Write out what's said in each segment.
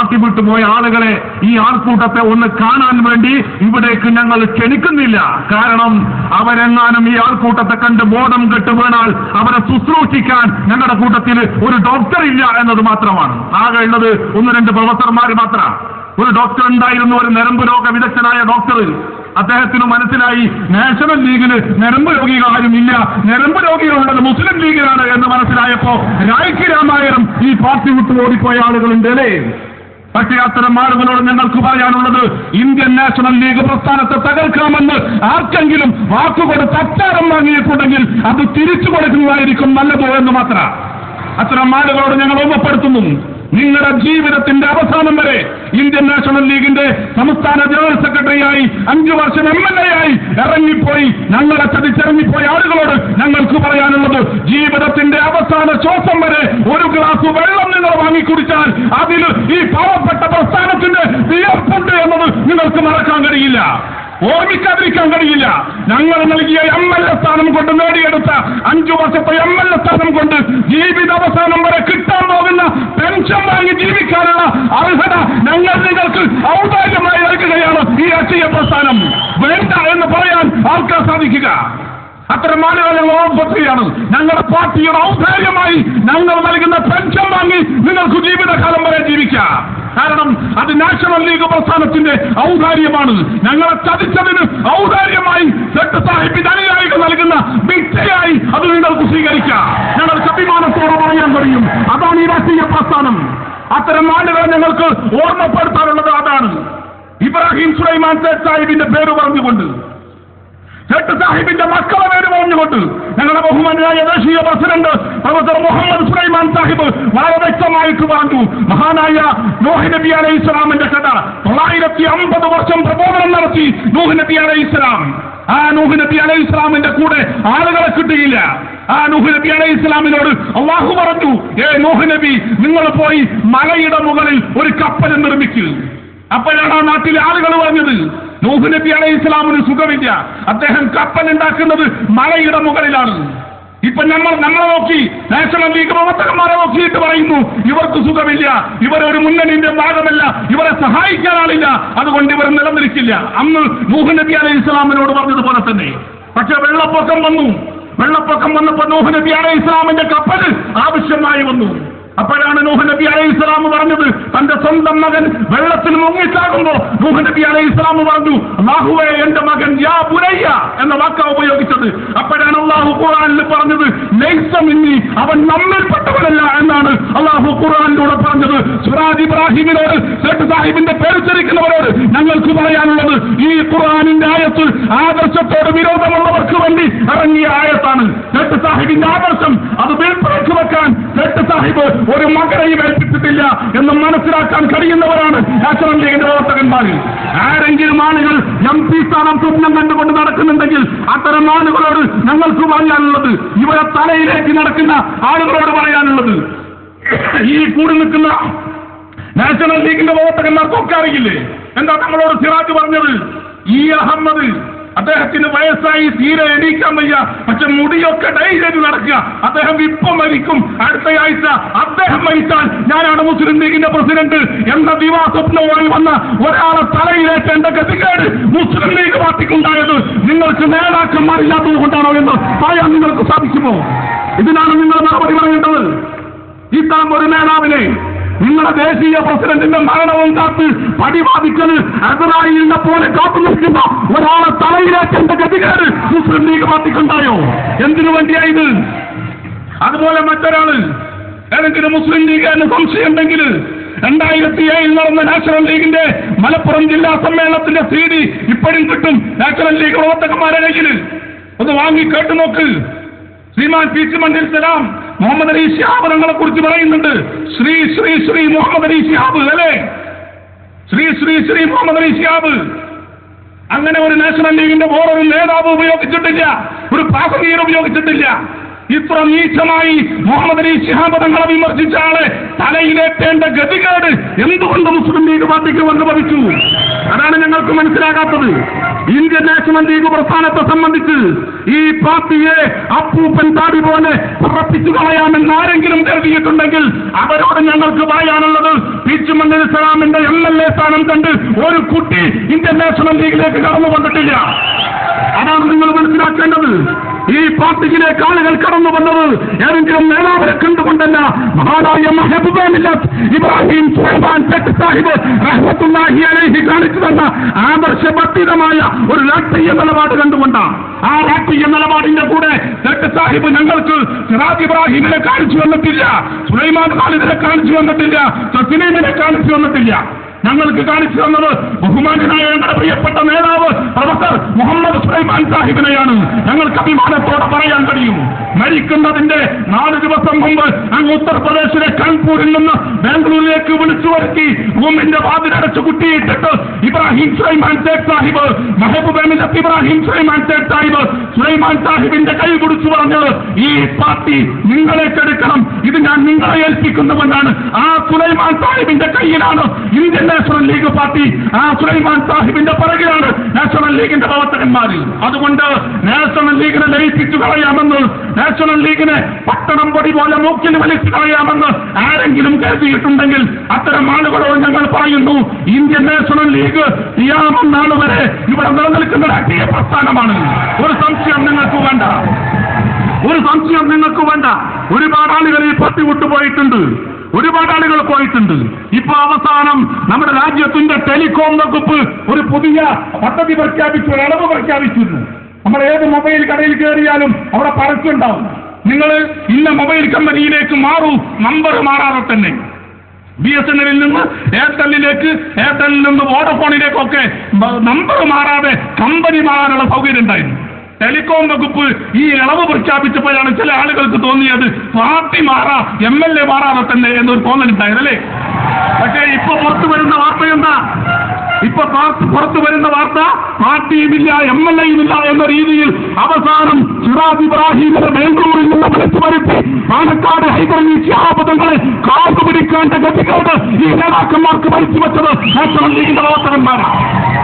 Party വിട്ടുപോയ ആളുകളെ, ഈ ആൾക്കൂട്ടത്തെ ഒന്ന് കാണാൻ വേണ്ടി ഇവിടേക്ക് ഞങ്ങൾ ക്ഷണിക്കുന്നില്ല. കാരണം അവരെങ്ങാനും ഈ ആൾക്കൂട്ടത്തെ കണ്ട് ബോധം കെട്ട് വീണാൽ അവരെ ശുശ്രൂഷിക്കാൻ ഞങ്ങളുടെ കൂട്ടത്തിൽ ഒരു ഡോക്ടർ ഇല്ല എന്നത് മാത്രമാണ്. ആകെ ഉള്ളത് 1-2 പ്രൊഫസർമാർ മാത്രം. ഒരു ഡോക്ടർ ഉണ്ടായിരുന്നു, ഒരു ഞരമ്പ് രോഗ വിദഗ്ധനായ ഡോക്ടർ. അദ്ദേഹത്തിന് മനസ്സിലായി നാഷണൽ ലീഗിന് ഞരമ്പ് രോഗികൾ ആരുമില്ല, ഞരമ്പ് രോഗികളുള്ളത് മുസ്ലിം ലീഗിലാണ് എന്ന് മനസ്സിലായപ്പോ രായ്ക്ക് രാമായണം ഈ പാർട്ടി വിട്ടു ഓടിപ്പോയ ആളുകളുണ്ട് അല്ലേ? പക്ഷേ അത്തരം ആളുകളോട് ഞങ്ങൾക്ക് പറയാനുള്ളത്, ഇന്ത്യൻ നാഷണൽ ലീഗ് പ്രസ്ഥാനത്തെ തകർക്കാമെന്ന് ആർക്കെങ്കിലും വാക്കുകൊടുത്ത് അച്ചാരം വാങ്ങിയിട്ടുണ്ടെങ്കിൽ അത് തിരിച്ചു കൊടുക്കുന്നതായിരിക്കും നല്ലതോ എന്ന് മാത്രം അത്തരം ആളുകളോട് ഞങ്ങൾ ഓർമ്മപ്പെടുത്തുന്നു. നിങ്ങളുടെ ജീവിതത്തിന്റെ അവസാനം വരെ ഇന്ത്യൻ നാഷണൽ ലീഗിന്റെ സംസ്ഥാന ജനറൽ സെക്രട്ടറിയായി 5 വർഷം MLA ആയി ഇറങ്ങിപ്പോയി ഞങ്ങളെ ചതിച്ചിറങ്ങിപ്പോയ ആളുകളോട് ഞങ്ങൾക്ക് പറയാനുള്ളത്, ജീവിതത്തിന്റെ അവസാന ശ്വാസം വരെ ഒരു ഗ്ലാസ് വെള്ളം നിങ്ങൾ വാങ്ങിക്കുടിച്ചാൽ അതിൽ ഈ പാവപ്പെട്ട പ്രസ്ഥാനത്തിന്റെ വിയർപ്പുണ്ട് എന്നത് നിങ്ങൾക്ക് മറക്കാൻ കഴിയില്ല, ഓർമ്മിക്കാതിരിക്കാൻ കഴിയില്ല. ഞങ്ങൾ നൽകിയ MLA സ്ഥാനം കൊണ്ട് നേടിയെടുത്ത 5 വർഷത്തെ MLA സ്ഥാനം കൊണ്ട് ജീവിതാവസാനം വരെ കിട്ടാൻ പോകുന്ന പെൻഷൻ വാങ്ങി ജീവിക്കാനുള്ള അർഹത നിങ്ങൾക്ക് ഔദാര്യമായി നൽകുകയാണ് ഈ രാഷ്ട്രീയ പ്രസ്ഥാനം. വേണ്ട എന്ന് പറയാൻ ആർക്കാ സാധിക്കുക? അത്തരം ആളുകൾ ഞങ്ങൾ ഓർമ്മപ്പെടുത്തുകയാണ്. ഞങ്ങളുടെ പാർട്ടിയുടെ ഔദാര്യമായി ഞങ്ങൾ നൽകുന്ന പെൻഷൻ വാങ്ങി നിങ്ങൾക്ക് ജീവിതകാലം വരെ ജീവിക്കാം. കാരണം അത് നാഷണൽ ലീഗ് പ്രസ്ഥാനത്തിന്റെ ഔദാര്യമാണ്. ഞങ്ങളെ ചതിച്ചതിന് ഔദാര്യമായി സെട്ട് സാഹിബിന്റെ അനുയായികൾ നൽകുന്ന ഭിക്ഷയായി അത് നിങ്ങൾക്ക് സ്വീകരിക്കാം. ഞങ്ങൾക്ക് അഭിമാനത്തോടെ പറയാൻ കഴിയും, അതാണ് ഈ രാഷ്ട്രീയ പ്രസ്ഥാനം. അത്തരം ആളുകളെ ഞങ്ങൾക്ക് ഓർമ്മപ്പെടുത്താനുള്ളത് അതാണ്. ഇബ്രാഹിം സുലൈമാൻ സേഠ് സാഹിബിന്റെ പേര് പറഞ്ഞുകൊണ്ട്, സേഠ് സാഹിബിന്റെ മക്കളെ പേര് പറഞ്ഞുകൊണ്ട് ഞങ്ങളുടെ ബഹുമാനായ ദേശീയ പ്രസിഡന്റ് പ്രൊഫസർ മുഹമ്മദ് സുലൈമാൻ സാഹിബ് വളരെ വ്യക്തമായിട്ട് പറഞ്ഞു. മഹാനായ നൂഹ് നബി അലൈഹി ഇസ്ലാമിന്റെ കഥ 950 വർഷം പ്രബോധനം നടത്തി നൂഹ് നബി അലൈഹി ഇസ്ലാം. ആ നൂഹ് നബി അലൈഹി ഇസ്ലാമിന്റെ കൂടെ ആളുകളെ കിട്ടിയില്ല. ആ നൂഹ് നബി അലൈഹി ഇസ്ലാമിനോട് അള്ളാഹു പറഞ്ഞു, നൂഹ് നബി, നിങ്ങൾ പോയി മലയുടെ മുകളിൽ ഒരു കപ്പൽ നിർമ്മിക്കുക. അപ്പോഴാണ് ആ നാട്ടിലെ ആളുകൾ പറഞ്ഞത്, നൂഹ് നബി അലൈഹി ഇസ്ലാമിന് സുഖമില്ല, അദ്ദേഹം കപ്പൽ ഉണ്ടാക്കുന്നത് മലയുടെ മുകളിലാണ്. ഇപ്പൊ നമ്മളെ നോക്കി നാഷണൽ ലീഗ് പ്രവർത്തകന്മാരെ നോക്കിയിട്ട് പറയുന്നു, ഇവർക്ക് സുഖമില്ല, ഇവരൊരു മുന്നണിന്റെ ഭാഗമല്ല, ഇവരെ സഹായിക്കാൻ ആളില്ല, അതുകൊണ്ട് ഇവർ നിലനിൽക്കില്ല. അന്ന് നൂഹ് നബി അലൈഹി ഇസ്ലാമിനോട് പറഞ്ഞതുപോലെ തന്നെ. പക്ഷെ വെള്ളപ്പൊക്കം വന്നപ്പോൾ നൂഹ് നബി അലൈഹി ഇസ്ലാമിന്റെ കപ്പൽ ആവശ്യമായി വന്നു. അപ്പോഴാണ് നൂഹ് നബി അലൈഹി ഇസ്ലാം പറഞ്ഞത്, തന്റെ സ്വന്തം മകൻ വെള്ളത്തിൽ മുങ്ങിച്ചാകുമ്പോ നൂഹ് നബി അലൈഹി ഇസ്ലാം പറഞ്ഞു, അല്ലാഹുവേ, എന്റെ മകൻ യാ ബുനയ്യ എന്ന വാക്കാ ഉപയോഗിച്ചത്. അപ്പോഴാണ് അല്ലാഹു ഖുർആനിൽ പറഞ്ഞത്, ലൈസ മിന്നി, അവൻ നമ്മിൽപ്പെട്ടവനല്ല എന്നാണ് അല്ലാഹു ഖുർആനിലൂടെ പറഞ്ഞത്. സുറാജ് ഇബ്രാഹിമിനോട്, സേഠ് സാഹിബിന്റെ പേര് ചരിക്കുന്നവരോട് ഞങ്ങൾക്ക് പറയാനുള്ളത്, ഈ ഖുർആനിന്റെ ആയത്ത് ആദർശത്തോട് വിരോധമുള്ളവർക്ക് വേണ്ടി ഇറങ്ങിയ ആയത്താണ്. സേഠ് സാഹിബിന്റെ ആദർശം അത് വീഴ്ചവെക്ക് വെക്കാൻ സേഠ് സാഹിബ് ഒരു മകനെയും ഏൽപ്പിച്ചിട്ടില്ല എന്ന് മനസ്സിലാക്കാൻ കഴിയുന്നവരാണ് നാഷണൽ ലീഗിന്റെ പ്രവർത്തകന്മാർ. ആരെങ്കിലും ആളുകൾ MP സ്ഥാനം സ്വപ്നം കണ്ടുകൊണ്ട് നടക്കുന്നുണ്ടെങ്കിൽ അത്തരം ആളുകളോട് ഞങ്ങൾക്ക് പറയാനുള്ളത്, ഇവരെ തലയിലേക്ക് നടക്കുന്ന ആളുകളോട് പറയാനുള്ളത്, ഈ കൂടി നിൽക്കുന്ന നാഷണൽ ലീഗിന്റെ പ്രവർത്തകന്മാർക്കൊക്കെ അറിയില്ലേ എന്താ നമ്മളോട് സിറാജ് പറഞ്ഞത്? ഈ അഹമ്മദ്, അദ്ദേഹത്തിന് വയസ്സായി, തീരെ എണീക്കാൻ വയ്യ, പക്ഷെ മുടിയൊക്കെ ഡൈ ചെയ്ത് നടക്കുക, അദ്ദേഹം ഇപ്പം മരിക്കും, അടുത്ത ആഴ്ച അദ്ദേഹം മരിച്ചാൽ ഞാനാണ് മുസ്ലിം ലീഗിന്റെ പ്രസിഡന്റ് എന്ന ദിവാസ്വപ്നവുമായി വന്ന ഒരാളെ തലയിലേറ്റേണ്ട ഗതികേട് മുസ്ലിം ലീഗ് പാർട്ടിക്കുണ്ടായത് നിങ്ങൾക്ക് നേതാക്കന്മാരില്ലാത്തത് കൊണ്ടാണോ എന്ന് പറയാൻ നിങ്ങൾക്ക് സാധിക്കുമോ? ഇതിനാണ് നിങ്ങൾ മറുപടി പറയേണ്ടത്. ഇത്തരം ഒരു നേതാവിനെ, നിങ്ങളുടെ ദേശീയ പ്രസിഡന്റിന്റെ മരണവും കാത്ത് പടിവാദിക്കൽ അസറായിലിനെ പോലെ കാത്തു നിൽക്കുന്ന ഒരാളെ തലയിലേറ്റേണ്ട ഗതികേട് മുസ്ലിം ലീഗ് പാർട്ടിക്കുണ്ടായോ? എന്തിനു വേണ്ടിയായത്? അതുപോലെ മറ്റൊരാള് ഏതെങ്കിലും മുസ്ലിം ലീഗ് എന്ന് സംശയം ഉണ്ടെങ്കിൽ 2007 നടന്ന നാഷണൽ ലീഗിന്റെ മലപ്പുറം ജില്ലാ സമ്മേളനത്തിന്റെ CD ഇപ്പോഴും കിട്ടും നാഷണൽ ലീഗ് പ്രവർത്തകന്മാരെ കയ്യിൽ. ഒന്ന് വാങ്ങി കേട്ടു നോക്ക്. ശ്രീമാൻ PC മണ്ഡിൽ സലാം മുഹമ്മദ് അലി ശിഹാബ് തങ്ങളെ കുറിച്ച് പറയുന്നുണ്ട്. ശ്രീ ശ്രീ ശ്രീ മുഹമ്മദ് അലി ശിഹാബ് അല്ലേ? ശ്രീ ശ്രീ ശ്രീ മുഹമ്മദ് അലി ശിഹാബ്. അങ്ങനെ ഒരു നാഷണൽ ലീഗിന്റെ വേറൊരു നേതാവ് ഉപയോഗിച്ചിട്ടില്ല, ഒരു പ്രാസംഗികൻ ഉപയോഗിച്ചിട്ടില്ല. ഇത്ര നീചമായി മുഹമ്മദ് അലി ശിഹാബ് തങ്ങളെ വിമർശിച്ച ആളെ തലയിലേറ്റേണ്ട ഗതികേട് എന്തുകൊണ്ട് മുസ്ലിം ലീഗ് പാർട്ടിക്ക് വന്നു ഭവിച്ചു? അതാണ് ഞങ്ങൾക്ക് മനസ്സിലാകാത്തത്. ഇന്ത്യൻ നാഷണൽ ലീഗ് പ്രസ്ഥാനത്തെ സംബന്ധിച്ച് ഈ പാർട്ടിയെ അപ്പൂപ്പൻ താടി പോലെ ഉറപ്പിച്ചു കളയാമെന്ന് ആരെങ്കിലും കരുതിയിട്ടുണ്ടെങ്കിൽ അവരോട് ഞങ്ങൾക്ക് പറയാനുള്ളത്, പിച്ചുമണ്ണിൽ ഇസ്ലാമിന്റെ MLA സ്ഥാനം കണ്ട് ഒരു കുട്ടി ഇന്ത്യൻ നാഷണൽ ലീഗിലേക്ക് കടന്നു വന്നിട്ടില്ല. അതാണ് നിങ്ങൾ മനസ്സിലാക്കേണ്ടത്. ഈ പാർട്ടിയിലേക്ക് ആളുകൾ കടന്നു വന്നത് ഏതെങ്കിലും നേതാവിനെ കണ്ടുകൊണ്ടല്ല. മഹാനായ മഹബൂബ് ഇബ്രാഹിം സുലൈമാൻ സെട്ട് സാഹിബ് റഹ്മത്തുള്ളാഹി അലൈഹി കാണിച്ചു തന്ന ആദർശബദ്ധിതമായ ഒരു രാഷ്ട്രീയ നിലപാട് കണ്ടുകൊണ്ടാണ്. ആ രാഷ്ട്രീയ നിലപാടിന്റെ കൂടെ സെട്ട് സാഹിബ് ഞങ്ങൾക്ക് സിറാജ് ഇബ്രാഹിമിനെ കാണിച്ചു വന്നിട്ടില്ല, സുലൈമാൻ ഖാലിദിനെ കാണിച്ചു വന്നിട്ടില്ല, തസ്ലീമിനെ കാണിച്ചു വന്നിട്ടില്ല. ഞങ്ങൾക്ക് കാണിച്ചു തന്നത് ബഹുമാനായ ഞങ്ങളുടെ പ്രിയപ്പെട്ട നേതാവ് പ്രൊഫസർ മുഹമ്മദ് സുലൈമാൻ സാഹിബിനെയാണ്. ഞങ്ങൾക്ക് അഭിമാനത്തോടെ പറയാൻ കഴിയും. മരിക്കുന്നതിന്റെ 4 ദിവസം മുമ്പ് അങ്ങ് ഉത്തർപ്രദേശിലെ കാൺപൂരിൽ നിന്ന് ബാംഗ്ലൂരിലേക്ക് വിളിച്ചു വരുത്തി റൂമിന്റെ വാതിലടച്ച് കുട്ടിയിട്ടിട്ട് ഇബ്രാഹിം സുലൈമാൻ സേഠ് സാഹിബ്, മെഹബൂബ് ഇബ്രാഹിം സുലൈമാൻ സേഠ് സാഹിബ് സുലൈമാൻ സാഹിബിന്റെ കൈ പിടിച്ചു പറഞ്ഞത്, ഈ പാർട്ടി നിങ്ങളേക്കെടുക്കണം, ഇത് ഞാൻ നിങ്ങളെ ഏൽപ്പിക്കുന്നുവെന്നാണ്. ആ സുലൈമാൻ സാഹിബിന്റെ കയ്യിലാണ് ഇന്ത്യൻ നാഷണൽ ലീഗ് പാർട്ടി. ആ സുലൈമാൻ സാഹിബിന്റെ പിറകിലാണ് നാഷണൽ ലീഗിന്റെ പ്രവർത്തകന്മാർ. അതുകൊണ്ട് നാഷണൽ ലീഗിനെ ലയിപ്പിച്ചു കളയാമെന്ന്, നാഷണൽ ലീഗിനെ പട്ടണം പൊടി പോലെ മൂക്കിൽ വലിച്ചു കളയാമെന്ന് ആരെങ്കിലും കരുതിയിട്ടുണ്ടെങ്കിൽ അത്തരം ആളുകളോട് ഞങ്ങൾ പറയുന്നു, ഇന്ത്യൻ നാഷണൽ ലീഗ് ഖിയാമത്ത് നാൾ വരെ ഇവിടെ നിലനിൽക്കുന്ന രാഷ്ട്രീയ പ്രസ്ഥാനമാണ്. ഒരു സംശയം നിങ്ങൾക്ക് വേണ്ട, ഒരു സംശയം നിങ്ങൾക്ക് വേണ്ട. ഒരുപാട് ആളുകൾ ഈ പാർട്ടി വിട്ടുപോയിട്ടുണ്ട്, ഒരുപാട് ആളുകൾ പോയിട്ടുണ്ട്. ഇപ്പൊ അവസാനം നമ്മുടെ രാജ്യത്തിന്റെ ടെലികോം വകുപ്പ് ഒരു പുതിയ പദ്ധതി പ്രഖ്യാപിച്ചു, ഒരു അളവ് പ്രഖ്യാപിച്ചിരുന്നു. നമ്മൾ ഏത് മൊബൈൽ കടയിൽ കയറിയാലും അവിടെ പരസ്യം ഉണ്ടാവും, നിങ്ങൾ ഇന്ന മൊബൈൽ കമ്പനിയിലേക്ക് മാറൂ, നമ്പർ മാറാതെ തന്നെ. BSNL നിന്ന് എയർടെല്ലിലേക്ക്, എയർടെല്ലിൽ നിന്ന് വോഡഫോണിലേക്കൊക്കെ നമ്പർ മാറാതെ കമ്പനി മാറാനുള്ള സൗകര്യം ഉണ്ടായിരുന്നു. ടെലികോം വകുപ്പ് ഈ ഇളവ് പ്രഖ്യാപിച്ചപ്പോഴാണ് ചില ആളുകൾക്ക് തോന്നിയത് പാർട്ടി മാറാ, MLA മാറാതെ തന്നെ എന്നൊരു തോന്നലുണ്ടായിരുന്നല്ലേ. പക്ഷേ ഇപ്പൊ പുറത്തു വരുന്ന വാർത്ത എന്താ? ഇപ്പൊ പുറത്തു വരുന്ന വാർത്ത പാർട്ടിയുമില്ല, MLAയും ഇല്ല എന്ന രീതിയിൽ അവസാനം സിറാജ് ഇബ്രാഹിമിനെ ബാംഗ്ലൂരിൽ നിന്ന് വിളിച്ചു വരുത്തി പാലക്കാട് ഹൈദരലി ശിഹാബ് തങ്ങളെ കാത്തുപിടിക്കേണ്ട ഗതികേട് ഈ നേതാക്കന്മാർക്ക് ഭരിച്ചു വെച്ചത് നാഷണൽ ലീഗിന്റെ പ്രവർത്തകന്മാരാണ്.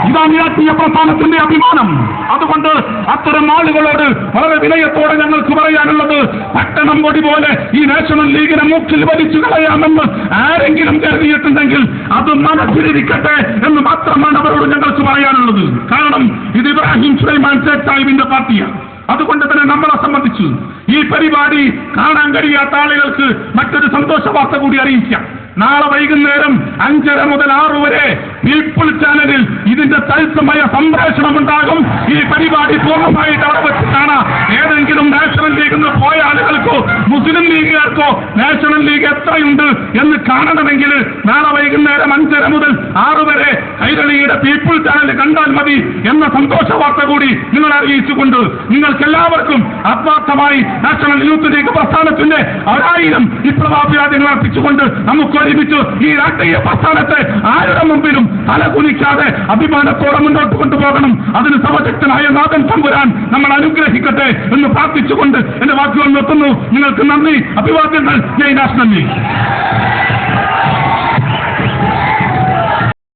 ഇതാണ് രാഷ്ട്രീയ പ്രസ്ഥാനത്തിന്റെ അഭിമാനം. അതുകൊണ്ട് അത്തരം ആളുകളോട് വളരെ വിനയത്തോടെ ഞങ്ങൾക്ക് പറയാനുള്ളത്, പട്ടണം പൊടി പോലെ ഈ നാഷണൽ ലീഗിനെ മൂക്കിൽ വലിച്ചു കളയാമെന്ന് ആരെങ്കിലും കരുതിയിട്ടുണ്ടെങ്കിൽ അത് മനസ്സിലിരിക്കട്ടെ എന്ന് മാത്രമാണ് അവരോട് ഞങ്ങൾക്ക് പറയാനുള്ളത്. കാരണം ഇത് ഇബ്രാഹിം സുലൈമാൻ സേഠ് സാഹിബിന്റെ പാർട്ടിയാണ്. അതുകൊണ്ട് തന്നെ നമ്മളെ സംബന്ധിച്ച് ഈ പരിപാടി കാണാൻ കഴിയാത്ത ആളുകൾക്ക് മറ്റൊരു സന്തോഷ വാർത്ത കൂടി അറിയിക്കാം. നാളെ വൈകുന്നേരം 5:30 മുതൽ 6 വരെ പീപ്പിൾ ചാനലിൽ ഇതിന്റെ തത്സമയ സംപ്രേഷണം ഉണ്ടാകും. ഈ പരിപാടി പൂർണ്ണമായിട്ട് അവിടെ വെച്ച് കാണാം. ഏതെങ്കിലും നാഷണൽ ലീഗിൽ നിന്ന് പോയ ആളുകൾക്കോ മുസ്ലിം ലീഗുകാർക്കോ നാഷണൽ ലീഗ് എത്രയുണ്ട് എന്ന് കാണണമെങ്കിൽ നാളെ വൈകുന്നേരം 5:30 മുതൽ 6 വരെ കൈരളിയുടെ പീപ്പിൾ ചാനൽ കണ്ടാൽ മതി എന്ന സന്തോഷ വാർത്ത കൂടി നിങ്ങൾ അറിയിച്ചുകൊണ്ട് നിങ്ങൾക്കെല്ലാവർക്കും ആത്മാർത്ഥമായി നാഷണൽ യൂത്ത് ലീഗ് പ്രസ്ഥാനത്തിന്റെ 1000 വിപ്ലവാഭിവാദ്യങ്ങൾ അർപ്പിച്ചുകൊണ്ട് നമുക്ക് ഒരുമിച്ച് ഈ രാഷ്ട്രീയ പ്രസ്ഥാനത്തെ ആരുടെ മുമ്പിലും തലകുനിക്കാതെ അഭിമാനത്തോടെ മുന്നോട്ട് കൊണ്ടുപോകണം. അതിന് സർവശക്തനായ നാഥൻ തമ്പുരാൻ നമ്മൾ അനുഗ്രഹിക്കട്ടെ എന്ന് പ്രാർത്ഥിച്ചുകൊണ്ട് എന്റെ വാക്കുകൾ നിർത്തുന്നു. നിങ്ങൾക്ക് നന്ദി, അഭിവാദ്യങ്ങൾ. ജയ് നാഷണൽ ലീഗ്.